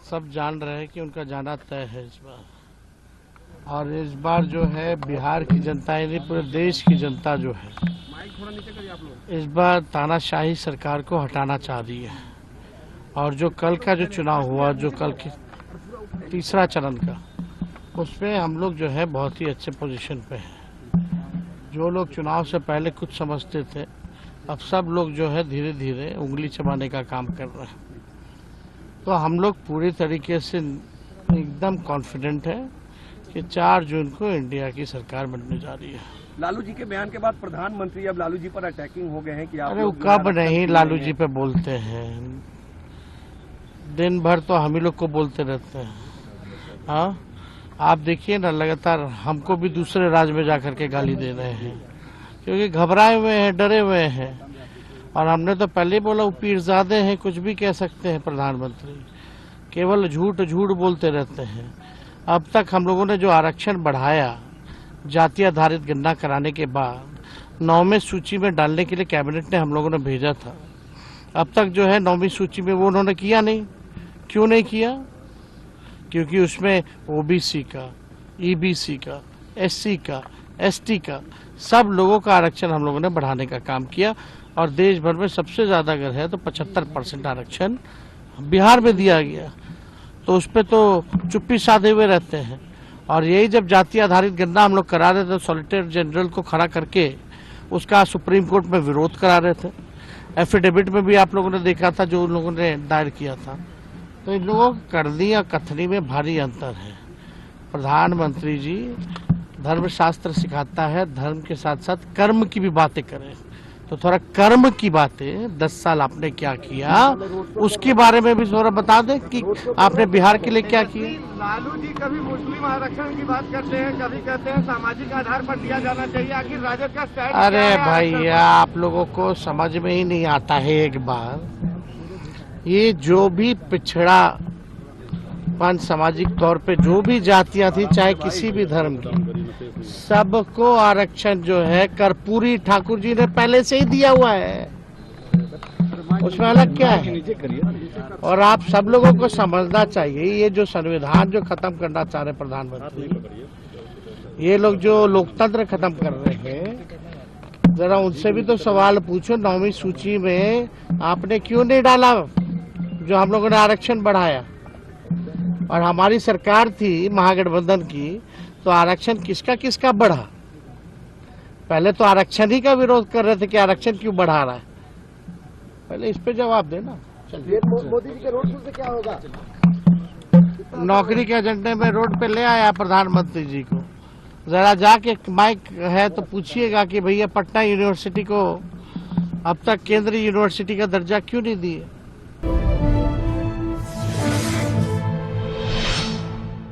सब जान रहे हैं कि उनका जाना तय है इस बार। और इस बार जो है बिहार की जनता यानी पूरे देश की जनता जो है इस बार तानाशाही सरकार को हटाना चाह रही है। और जो कल का जो चुनाव हुआ, जो कल की तीसरा चरण का, उसमें हम लोग जो है बहुत ही अच्छे पोजीशन पे हैं। जो लोग चुनाव से पहले कुछ समझते थे, अब सब लोग जो है धीरे धीरे उंगली चबाने का काम कर रहे हैं। तो हम लोग पूरी तरीके से एकदम कॉन्फिडेंट है कि 4 जून को इंडिया की सरकार बनने जा रही है। लालू जी के बयान के बाद प्रधानमंत्री अब लालू जी पर अटैकिंग हो गए हैं कि आप अरे वो कब नहीं लालू जी पे बोलते हैं, दिन भर तो हम ही लोग को बोलते रहते हैं। हाँ, आप देखिए ना, लगातार हमको भी दूसरे राज्य में जाकर के गाली दे रहे हैं क्योंकि घबराए हुए हैं, डरे हुए हैं। और हमने तो पहले ही बोला वो पीरजादे हैं, कुछ भी कह सकते हैं प्रधानमंत्री, केवल झूठ झूठ बोलते रहते हैं। अब तक हम लोगों ने जो आरक्षण बढ़ाया जाति आधारित गणना कराने के बाद 9वें सूची में डालने के लिए कैबिनेट ने हम लोगों ने भेजा था, अब तक जो है 9वीं सूची में वो उन्होंने किया नहीं। क्यों नहीं किया? क्योंकि उसमें ओबीसी का, ईबीसी का, एससी का, एसटी का, सब लोगों का आरक्षण हम लोगों ने बढ़ाने का काम किया। और देश भर में सबसे ज्यादा अगर है तो 75% आरक्षण बिहार में दिया गया। तो उस पर तो चुप्पी साधे हुए रहते हैं। और यही जब जाति आधारित गणना हम लोग करा रहे थे, सॉलिसिटर जनरल को खड़ा करके उसका सुप्रीम कोर्ट में विरोध करा रहे थे। एफिडेविट में भी आप लोगों ने देखा था जो उन लोगों ने दायर किया था। तो इन लोगों की करनी और कथनी में भारी अंतर है। प्रधानमंत्री जी धर्मशास्त्र सिखाता है धर्म के साथ साथ कर्म की भी बातें करें। तो थोड़ा कर्म की बातें 10 साल आपने क्या किया उसके बारे में भी थोड़ा बता दें कि आपने बिहार के लिए क्या किया। लालू जी कभी मुस्लिम आरक्षण की बात करते हैं, कभी कहते हैं सामाजिक आधार पर दिया जाना चाहिए। आखिर राजद का स्टैंड अरे भैया, आप लोगों को समझ में ही नहीं आता है। एक बार ये जो भी पिछड़ापन सामाजिक तौर पे जो भी जातियां थी, चाहे किसी भी धर्म की, सबको आरक्षण जो है कर्पूरी ठाकुर जी ने पहले से ही दिया हुआ है, उसमें अलग क्या है। और आप सब लोगों को समझना चाहिए, ये जो संविधान जो खत्म करना चाह रहे प्रधानमंत्री, ये लोग जो लोकतंत्र खत्म कर रहे हैं, जरा उनसे भी तो सवाल पूछो। 9वीं सूची में आपने क्यों नहीं डाला जो हम लोगों ने आरक्षण बढ़ाया? और हमारी सरकार थी महागठबंधन की, तो आरक्षण किसका किसका बढ़ा? पहले तो आरक्षण ही का विरोध कर रहे थे कि आरक्षण क्यों बढ़ा रहा है। पहले इस पे जवाब देना। मोदी जी के रोड शो से क्या होगा? नौकरी के एजेंडे में रोड पे ले आया प्रधानमंत्री जी को। जरा जाके माइक है तो पूछिएगा कि भैया पटना यूनिवर्सिटी को अब तक केंद्रीय यूनिवर्सिटी का दर्जा क्यों नहीं दिए।